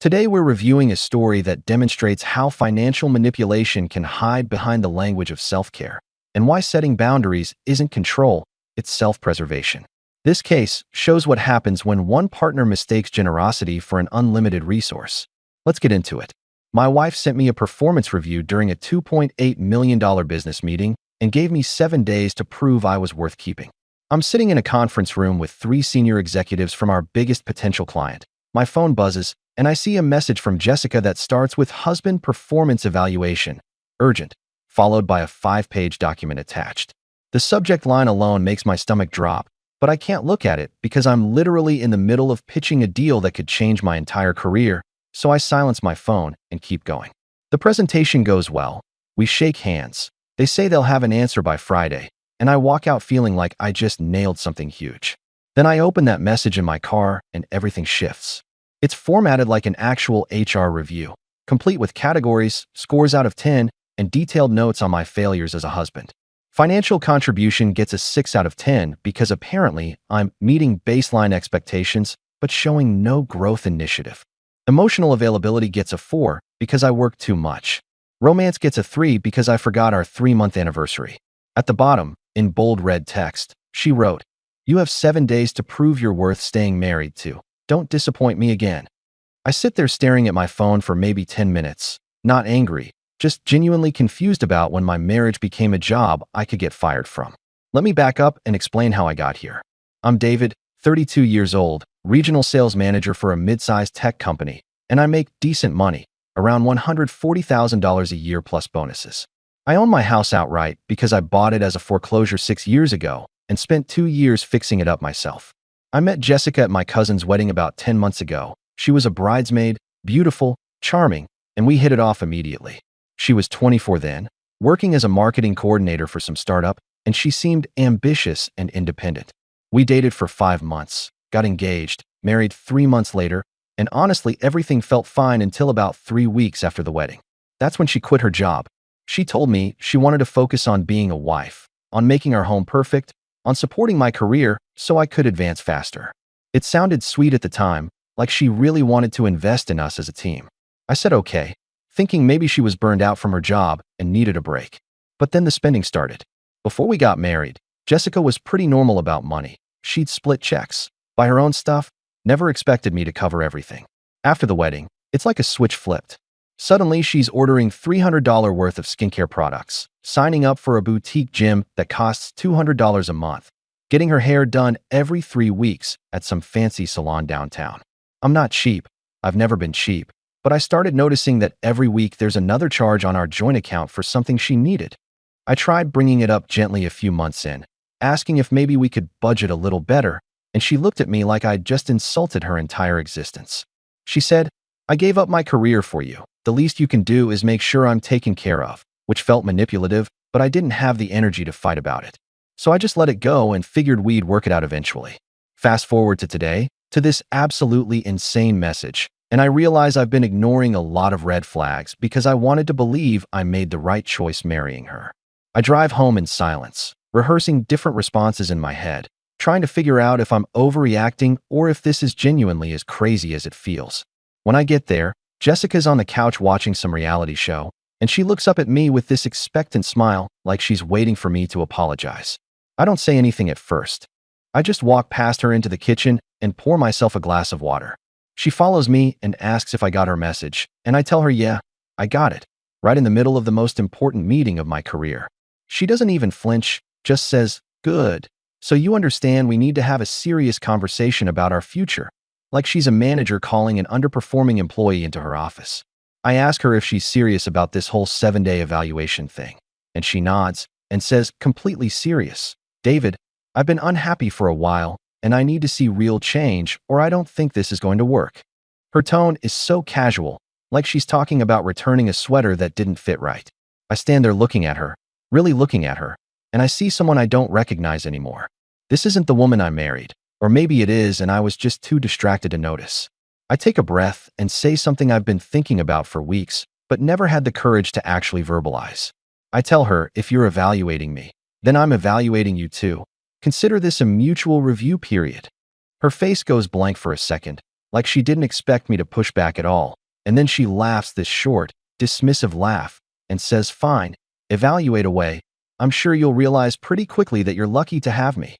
Today we're reviewing a story that demonstrates how financial manipulation can hide behind the language of self-care, and why setting boundaries isn't control, it's self-preservation. This case shows what happens when one partner mistakes generosity for an unlimited resource. Let's get into it. My wife sent me a performance review during a $2.8 million business meeting and gave me 7 days to prove I was worth keeping. I'm sitting in a conference room with 3 senior executives from our biggest potential client. My phone buzzes, and I see a message from Jessica that starts with husband performance evaluation, urgent, followed by a 5-page document attached. The subject line alone makes my stomach drop, but I can't look at it because I'm literally in the middle of pitching a deal that could change my entire career, so I silence my phone and keep going. The presentation goes well. We shake hands. They say they'll have an answer by Friday, and I walk out feeling like I just nailed something huge. Then I open that message in my car and everything shifts. It's formatted like an actual HR review, complete with categories, scores out of 10, and detailed notes on my failures as a husband. Financial contribution gets a 6 out of 10 because apparently I'm meeting baseline expectations but showing no growth initiative. Emotional availability gets a 4 because I work too much. Romance gets a 3 because I forgot our 3-month anniversary. At the bottom, in bold red text, she wrote, "You have 7 days to prove you're worth staying married to. Don't disappoint me again." I sit there staring at my phone for maybe 10 minutes, not angry, just genuinely confused about when my marriage became a job I could get fired from. Let me back up and explain how I got here. I'm David, 32 years old, regional sales manager for a mid-sized tech company, and I make decent money, around $140,000 a year plus bonuses. I own my house outright because I bought it as a foreclosure 6 years ago and spent 2 years fixing it up myself. I met Jessica at my cousin's wedding about 10 months ago. She was a bridesmaid, beautiful, charming, and we hit it off immediately. She was 24 then, working as a marketing coordinator for some startup, and she seemed ambitious and independent. We dated for 5 months, got engaged, married 3 months later, and honestly everything felt fine until about 3 weeks after the wedding. That's when she quit her job. She told me she wanted to focus on being a wife, on making our home perfect, on supporting my career so I could advance faster. It sounded sweet at the time, like she really wanted to invest in us as a team. I said okay, thinking maybe she was burned out from her job and needed a break. But then the spending started. Before we got married, Jessica was pretty normal about money. She'd split checks, buy her own stuff, never expected me to cover everything. After the wedding, it's like a switch flipped. Suddenly, she's ordering $300 worth of skincare products, signing up for a boutique gym that costs $200 a month, getting her hair done every 3 weeks at some fancy salon downtown. I'm not cheap. I've never been cheap. But I started noticing that every week there's another charge on our joint account for something she needed. I tried bringing it up gently a few months in, asking if maybe we could budget a little better, and she looked at me like I'd just insulted her entire existence. She said, "I gave up my career for you. The least you can do is make sure I'm taken care of," which felt manipulative, but I didn't have the energy to fight about it. So I just let it go and figured we'd work it out eventually. Fast forward to today, to this absolutely insane message, and I realize I've been ignoring a lot of red flags because I wanted to believe I made the right choice marrying her. I drive home in silence, rehearsing different responses in my head, trying to figure out if I'm overreacting or if this is genuinely as crazy as it feels. When I get there, Jessica's on the couch watching some reality show, and she looks up at me with this expectant smile like she's waiting for me to apologize. I don't say anything at first. I just walk past her into the kitchen and pour myself a glass of water. She follows me and asks if I got her message, and I tell her, yeah, I got it, right in the middle of the most important meeting of my career. She doesn't even flinch, just says, "Good. So you understand we need to have a serious conversation about our future," like she's a manager calling an underperforming employee into her office. I ask her if she's serious about this whole 7-day evaluation thing, and she nods and says, completely serious, "David, I've been unhappy for a while, and I need to see real change or I don't think this is going to work." Her tone is so casual, like she's talking about returning a sweater that didn't fit right. I stand there looking at her, really looking at her, and I see someone I don't recognize anymore. This isn't the woman I married, or maybe it is and I was just too distracted to notice. I take a breath and say something I've been thinking about for weeks, but never had the courage to actually verbalize. I tell her, if you're evaluating me, then I'm evaluating you too. Consider this a mutual review period. Her face goes blank for a second, like she didn't expect me to push back at all. And then she laughs this short, dismissive laugh and says, "Fine, evaluate away. I'm sure you'll realize pretty quickly that you're lucky to have me."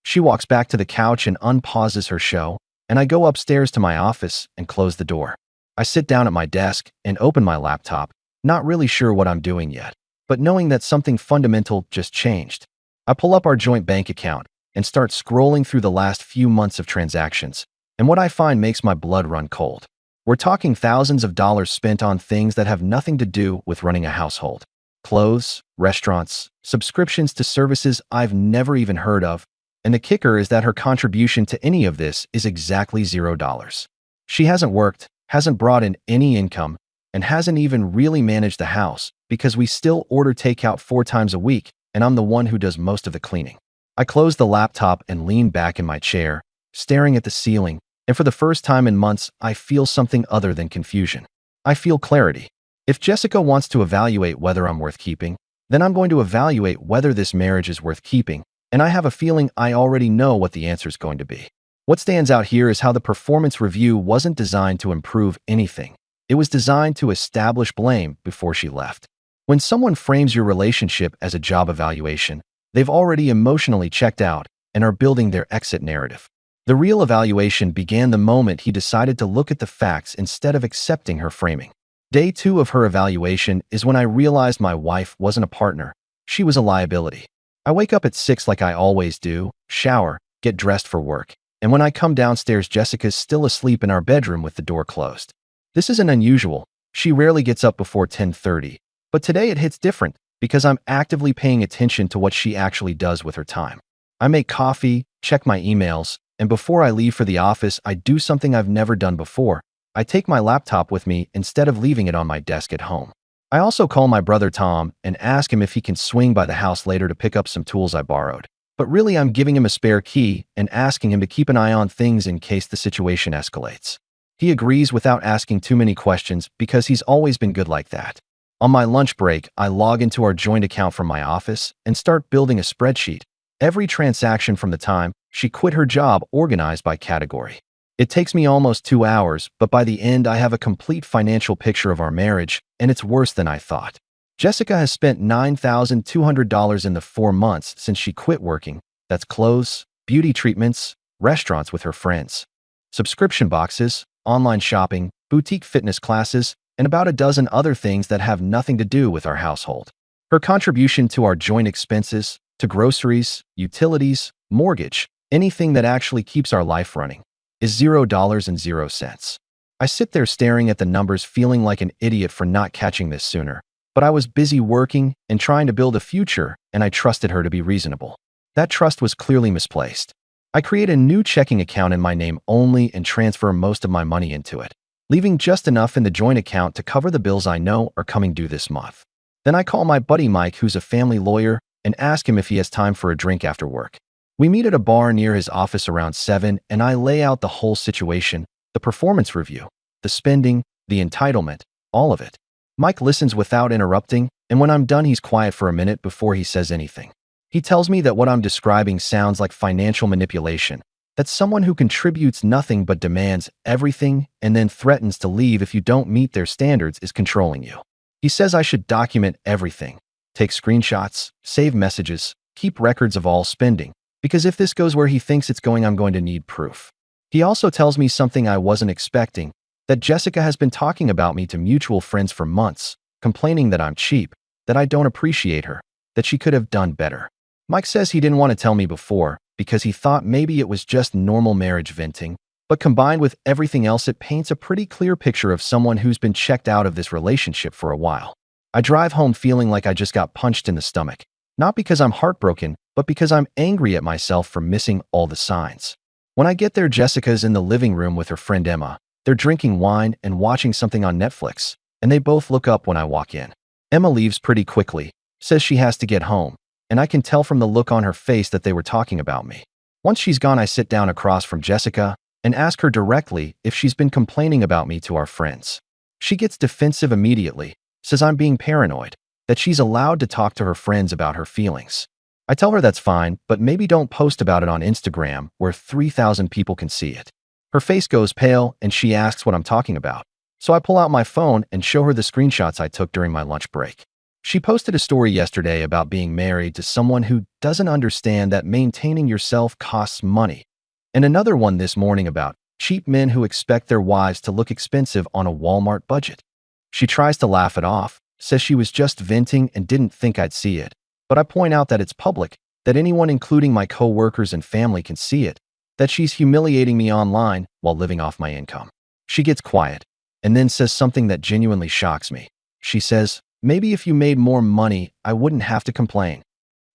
She walks back to the couch and unpauses her show, and I go upstairs to my office and close the door. I sit down at my desk and open my laptop, not really sure what I'm doing yet, but knowing that something fundamental just changed. I pull up our joint bank account and start scrolling through the last few months of transactions, and what I find makes my blood run cold. We're talking thousands of dollars spent on things that have nothing to do with running a household. Clothes, restaurants, subscriptions to services I've never even heard of, and the kicker is that her contribution to any of this is exactly $0. She hasn't worked, hasn't brought in any income, and hasn't even really managed the house because we still order takeout 4 times a week, and I'm the one who does most of the cleaning. I close the laptop and lean back in my chair, staring at the ceiling, and for the first time in months, I feel something other than confusion. I feel clarity. If Jessica wants to evaluate whether I'm worth keeping, then I'm going to evaluate whether this marriage is worth keeping, and I have a feeling I already know what the answer is going to be. What stands out here is how the performance review wasn't designed to improve anything. It was designed to establish blame before she left. When someone frames your relationship as a job evaluation, they've already emotionally checked out and are building their exit narrative. The real evaluation began the moment he decided to look at the facts instead of accepting her framing. Day 2 of her evaluation is when I realized my wife wasn't a partner. She was a liability. I wake up at 6 like I always do, shower, get dressed for work, and when I come downstairs, Jessica's still asleep in our bedroom with the door closed. This isn't unusual. She rarely gets up before 10:30, but today it hits different because I'm actively paying attention to what she actually does with her time. I make coffee, check my emails, and before I leave for the office, I do something I've never done before. I take my laptop with me instead of leaving it on my desk at home. I also call my brother Tom and ask him if he can swing by the house later to pick up some tools I borrowed. But really, I'm giving him a spare key and asking him to keep an eye on things in case the situation escalates. He agrees without asking too many questions because he's always been good like that. On my lunch break, I log into our joint account from my office and start building a spreadsheet. Every transaction from the time she quit her job organized by category. It takes me almost 2 hours, but by the end I have a complete financial picture of our marriage, and it's worse than I thought. Jessica has spent $9,200 in the 4 months since she quit working. That's clothes, beauty treatments, restaurants with her friends, subscription boxes, online shopping, boutique fitness classes, and about a dozen other things that have nothing to do with our household. Her contribution to our joint expenses, to groceries, utilities, mortgage, anything that actually keeps our life running, is $0. I sit there staring at the numbers, feeling like an idiot for not catching this sooner. But I was busy working and trying to build a future, and I trusted her to be reasonable. That trust was clearly misplaced. I create a new checking account in my name only and transfer most of my money into it, leaving just enough in the joint account to cover the bills I know are coming due this month. Then I call my buddy Mike, who's a family lawyer, and ask him if he has time for a drink after work. We meet at a bar near his office around 7, and I lay out the whole situation, the performance review, the spending, the entitlement, all of it. Mike listens without interrupting, and when I'm done, he's quiet for a minute before he says anything. He tells me that what I'm describing sounds like financial manipulation, that someone who contributes nothing but demands everything and then threatens to leave if you don't meet their standards is controlling you. He says I should document everything, take screenshots, save messages, keep records of all spending, because if this goes where he thinks it's going, I'm going to need proof. He also tells me something I wasn't expecting, that Jessica has been talking about me to mutual friends for months, complaining that I'm cheap, that I don't appreciate her, that she could have done better. Mike says he didn't want to tell me before because he thought maybe it was just normal marriage venting, but combined with everything else, it paints a pretty clear picture of someone who's been checked out of this relationship for a while. I drive home feeling like I just got punched in the stomach, not because I'm heartbroken, but because I'm angry at myself for missing all the signs. When I get there, Jessica's in the living room with her friend Emma. They're drinking wine and watching something on Netflix, and they both look up when I walk in. Emma leaves pretty quickly, says she has to get home, and I can tell from the look on her face that they were talking about me. Once she's gone, I sit down across from Jessica and ask her directly if she's been complaining about me to our friends. She gets defensive immediately, says I'm being paranoid, that she's allowed to talk to her friends about her feelings. I tell her that's fine, but maybe don't post about it on Instagram where 3,000 people can see it. Her face goes pale and she asks what I'm talking about. So I pull out my phone and show her the screenshots I took during my lunch break. She posted a story yesterday about being married to someone who doesn't understand that maintaining yourself costs money, and another one this morning about cheap men who expect their wives to look expensive on a Walmart budget. She tries to laugh it off, says she was just venting and didn't think I'd see it, but I point out that it's public, that anyone including my co-workers and family can see it, that she's humiliating me online while living off my income. She gets quiet and then says something that genuinely shocks me. She says, "Maybe if you made more money, I wouldn't have to complain."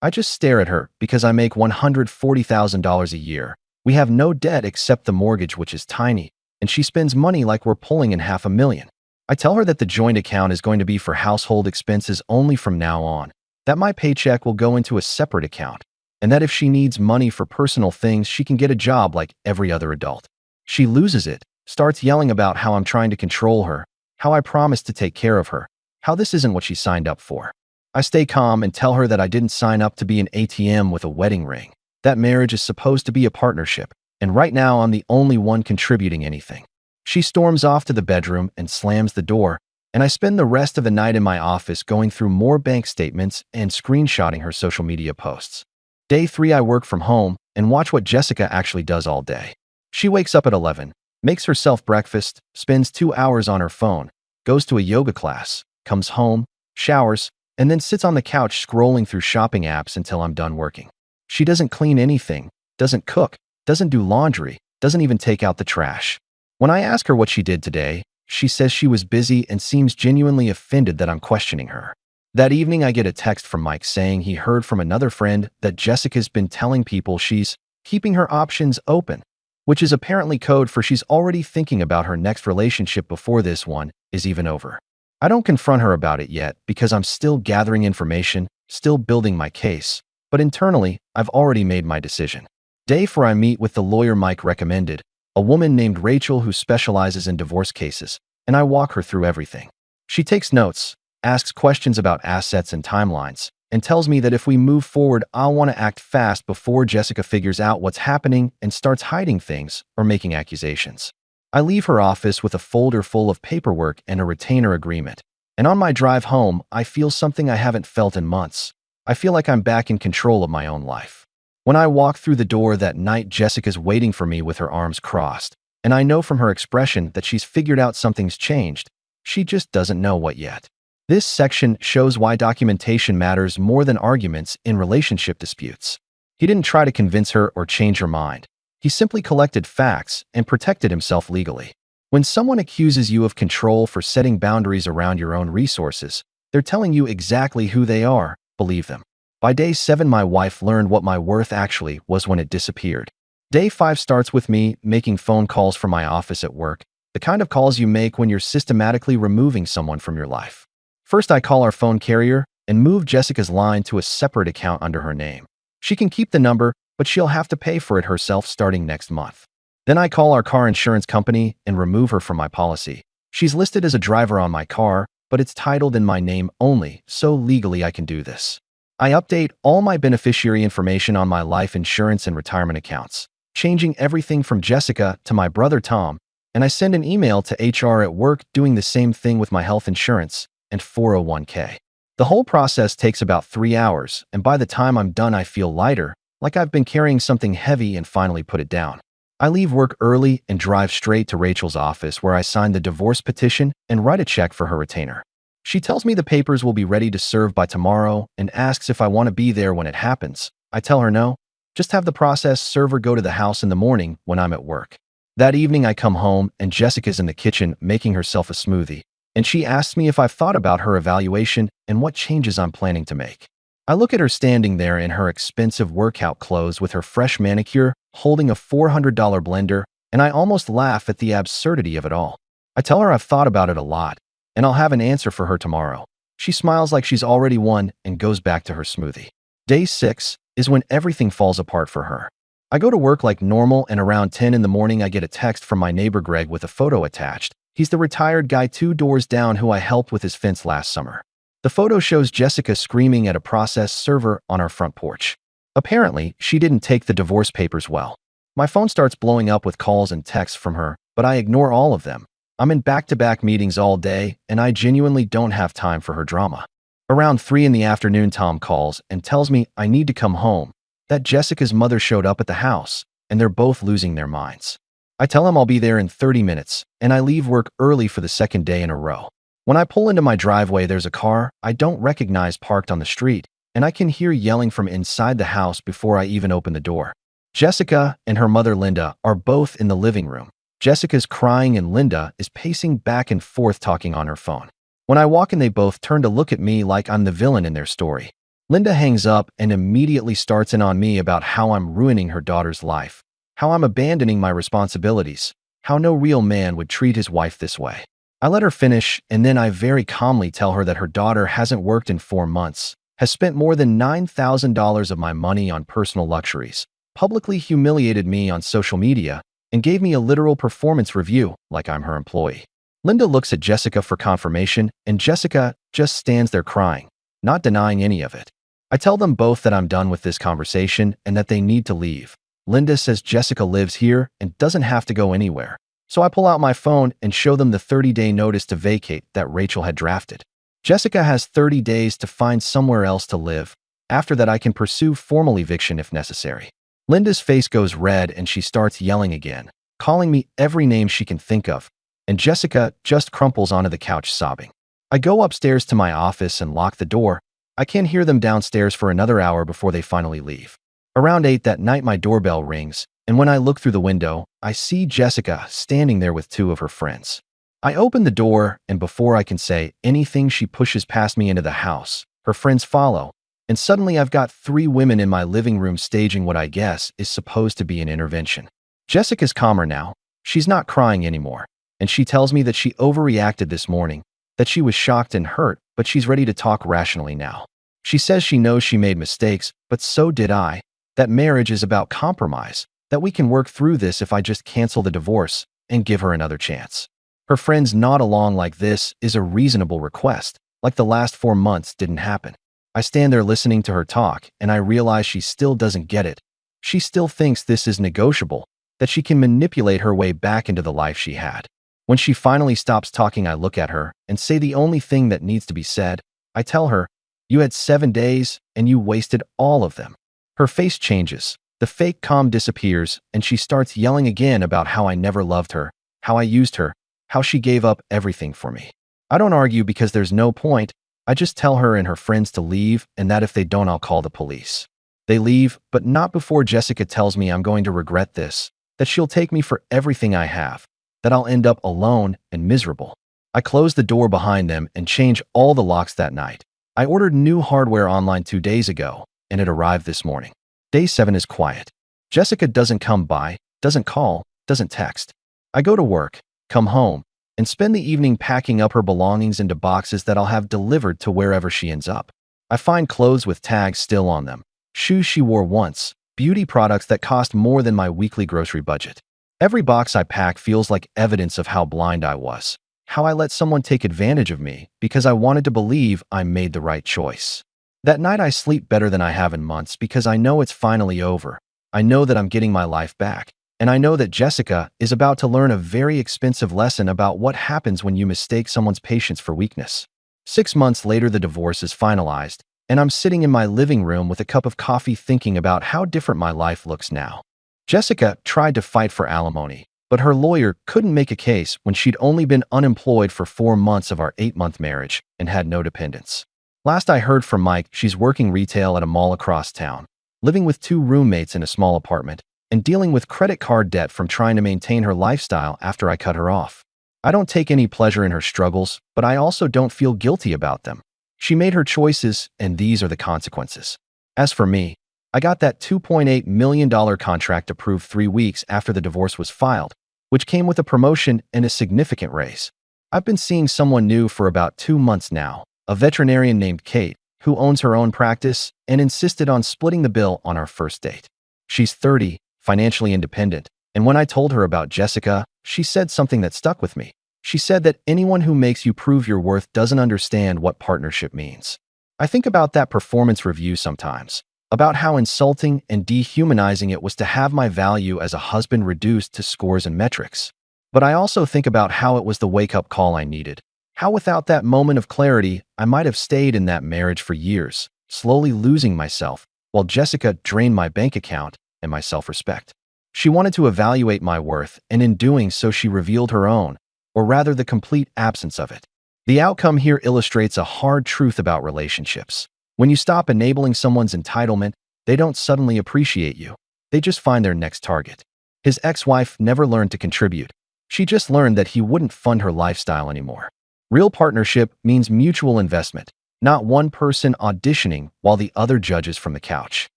I just stare at her because I make $140,000 a year. We have no debt except the mortgage, which is tiny, and she spends money like we're pulling in $500,000. I tell her that the joint account is going to be for household expenses only from now on, that my paycheck will go into a separate account, and that if she needs money for personal things, she can get a job like every other adult. She loses it, starts yelling about how I'm trying to control her, how I promised to take care of her, how this isn't what she signed up for. I stay calm and tell her that I didn't sign up to be an ATM with a wedding ring. That marriage is supposed to be a partnership, and right now I'm the only one contributing anything. She storms off to the bedroom and slams the door, and I spend the rest of the night in my office going through more bank statements and screenshotting her social media posts. Day 3, I work from home and watch what Jessica actually does all day. She wakes up at 11, makes herself breakfast, spends 2 hours on her phone, goes to a yoga class, comes home, showers, and then sits on the couch scrolling through shopping apps until I'm done working. She doesn't clean anything, doesn't cook, doesn't do laundry, doesn't even take out the trash. When I ask her what she did today, she says she was busy and seems genuinely offended that I'm questioning her. That evening, I get a text from Mike saying he heard from another friend that Jessica's been telling people she's keeping her options open, which is apparently code for she's already thinking about her next relationship before this one is even over. I don't confront her about it yet because I'm still gathering information, still building my case, but internally, I've already made my decision. Day 4, I meet with the lawyer Mike recommended, a woman named Rachel who specializes in divorce cases, and I walk her through everything. She takes notes, asks questions about assets and timelines, and tells me that if we move forward, I'll want to act fast before Jessica figures out what's happening and starts hiding things or making accusations. I leave her office with a folder full of paperwork and a retainer agreement, and on my drive home, I feel something I haven't felt in months. I feel like I'm back in control of my own life. When I walk through the door that night, Jessica's waiting for me with her arms crossed, and I know from her expression that she's figured out something's changed. She just doesn't know what yet. This section shows why documentation matters more than arguments in relationship disputes. He didn't try to convince her or change her mind. He simply collected facts and protected himself legally. When someone accuses you of control for setting boundaries around your own resources, they're telling you exactly who they are. Believe them. By day 7, my wife learned what my worth actually was when it disappeared. Day 5 starts with me making phone calls from my office at work, the kind of calls you make when you're systematically removing someone from your life. First, I call our phone carrier and move Jessica's line to a separate account under her name. She can keep the number, but she'll have to pay for it herself starting next month. Then I call our car insurance company and remove her from my policy. She's listed as a driver on my car, but it's titled in my name only, so legally I can do this. I update all my beneficiary information on my life insurance and retirement accounts, changing everything from Jessica to my brother Tom, and I send an email to HR at work doing the same thing with my health insurance and 401k. The whole process takes about 3 hours, and by the time I'm done, I feel lighter, like I've been carrying something heavy and finally put it down. I leave work early and drive straight to Rachel's office where I sign the divorce petition and write a check for her retainer. She tells me the papers will be ready to serve by tomorrow and asks if I want to be there when it happens. I tell her no, just have the process server go to the house in the morning when I'm at work. That evening I come home and Jessica's in the kitchen making herself a smoothie, and she asks me if I've thought about her evaluation and what changes I'm planning to make. I look at her standing there in her expensive workout clothes with her fresh manicure, holding a $400 blender, and I almost laugh at the absurdity of it all. I tell her I've thought about it a lot, and I'll have an answer for her tomorrow. She smiles like she's already won and goes back to her smoothie. Day 6 is when everything falls apart for her. I go to work like normal, and around 10 in the morning I get a text from my neighbor Greg with a photo attached. He's the retired guy 2 doors down who I helped with his fence last summer. The photo shows Jessica screaming at a process server on our front porch. Apparently, she didn't take the divorce papers well. My phone starts blowing up with calls and texts from her, but I ignore all of them. I'm in back-to-back meetings all day, and I genuinely don't have time for her drama. Around 3 in the afternoon, Tom calls and tells me I need to come home, that Jessica's mother showed up at the house, and they're both losing their minds. I tell him I'll be there in 30 minutes, and I leave work early for the second day in a row. When I pull into my driveway, there's a car I don't recognize parked on the street, and I can hear yelling from inside the house before I even open the door. Jessica and her mother Linda are both in the living room. Jessica's crying and Linda is pacing back and forth talking on her phone. When I walk in, they both turn to look at me like I'm the villain in their story. Linda hangs up and immediately starts in on me about how I'm ruining her daughter's life, how I'm abandoning my responsibilities, how no real man would treat his wife this way. I let her finish, and then I very calmly tell her that her daughter hasn't worked in 4 months, has spent more than $9,000 of my money on personal luxuries, publicly humiliated me on social media, and gave me a literal performance review like I'm her employee. Linda looks at Jessica for confirmation, and Jessica just stands there crying, not denying any of it. I tell them both that I'm done with this conversation and that they need to leave. Linda says Jessica lives here and doesn't have to go anywhere. So I pull out my phone and show them the 30-day notice to vacate that Rachel had drafted. Jessica has 30 days to find somewhere else to live. After that, I can pursue formal eviction if necessary. Linda's face goes red and she starts yelling again, calling me every name she can think of, and Jessica just crumples onto the couch sobbing. I go upstairs to my office and lock the door. I can't hear them downstairs for another hour before they finally leave. Around 8 that night, my doorbell rings, and when I look through the window, I see Jessica standing there with 2 of her friends. I open the door, and before I can say anything, she pushes past me into the house. Her friends follow, and suddenly I've got 3 women in my living room staging what I guess is supposed to be an intervention. Jessica's calmer now. She's not crying anymore, and she tells me that she overreacted this morning, that she was shocked and hurt, but she's ready to talk rationally now. She says she knows she made mistakes, but so did I, that marriage is about compromise, that we can work through this if I just cancel the divorce and give her another chance. Her friends nod along like this is a reasonable request, like the last 4 months didn't happen. I stand there listening to her talk, and I realize she still doesn't get it. She still thinks this is negotiable, that she can manipulate her way back into the life she had. When she finally stops talking, I look at her and say the only thing that needs to be said. I tell her, "You had 7 days, and you wasted all of them." Her face changes. The fake calm disappears, and she starts yelling again about how I never loved her, how I used her, how she gave up everything for me. I don't argue because there's no point. I just tell her and her friends to leave, and that if they don't, I'll call the police. They leave, but not before Jessica tells me I'm going to regret this, that she'll take me for everything I have, that I'll end up alone and miserable. I close the door behind them and change all the locks that night. I ordered new hardware online 2 days ago, and it arrived this morning. Day 7 is quiet. Jessica doesn't come by, doesn't call, doesn't text. I go to work, come home, and spend the evening packing up her belongings into boxes that I'll have delivered to wherever she ends up. I find clothes with tags still on them, shoes she wore once, beauty products that cost more than my weekly grocery budget. Every box I pack feels like evidence of how blind I was, how I let someone take advantage of me because I wanted to believe I made the right choice. That night I sleep better than I have in months because I know it's finally over. I know that I'm getting my life back. And I know that Jessica is about to learn a very expensive lesson about what happens when you mistake someone's patience for weakness. 6 months later, the divorce is finalized, and I'm sitting in my living room with a cup of coffee thinking about how different my life looks now. Jessica tried to fight for alimony, but her lawyer couldn't make a case when she'd only been unemployed for 4 months of our 8-month marriage and had no dependents. Last I heard from Mike, she's working retail at a mall across town, living with 2 roommates in a small apartment, and dealing with credit card debt from trying to maintain her lifestyle after I cut her off. I don't take any pleasure in her struggles, but I also don't feel guilty about them. She made her choices, and these are the consequences. As for me, I got that $2.8 million contract approved 3 weeks after the divorce was filed, which came with a promotion and a significant raise. I've been seeing someone new for about 2 months now, a veterinarian named Kate, who owns her own practice and insisted on splitting the bill on our first date. She's 30, financially independent, and when I told her about Jessica, she said something that stuck with me. She said that anyone who makes you prove your worth doesn't understand what partnership means. I think about that performance review sometimes. about how insulting and dehumanizing it was to have my value as a husband reduced to scores and metrics. But I also think about how it was the wake-up call I needed. How without that moment of clarity, I might have stayed in that marriage for years, slowly losing myself, while Jessica drained my bank account and my self-respect. She wanted to evaluate my worth, and in doing so she revealed her own, or rather the complete absence of it. The outcome here illustrates a hard truth about relationships. When you stop enabling someone's entitlement, they don't suddenly appreciate you. They just find their next target. His ex-wife never learned to contribute. She just learned that he wouldn't fund her lifestyle anymore. Real partnership means mutual investment, not one person auditioning while the other judges from the couch.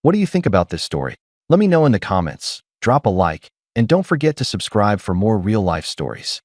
What do you think about this story? Let me know in the comments, drop a like, and don't forget to subscribe for more real-life stories.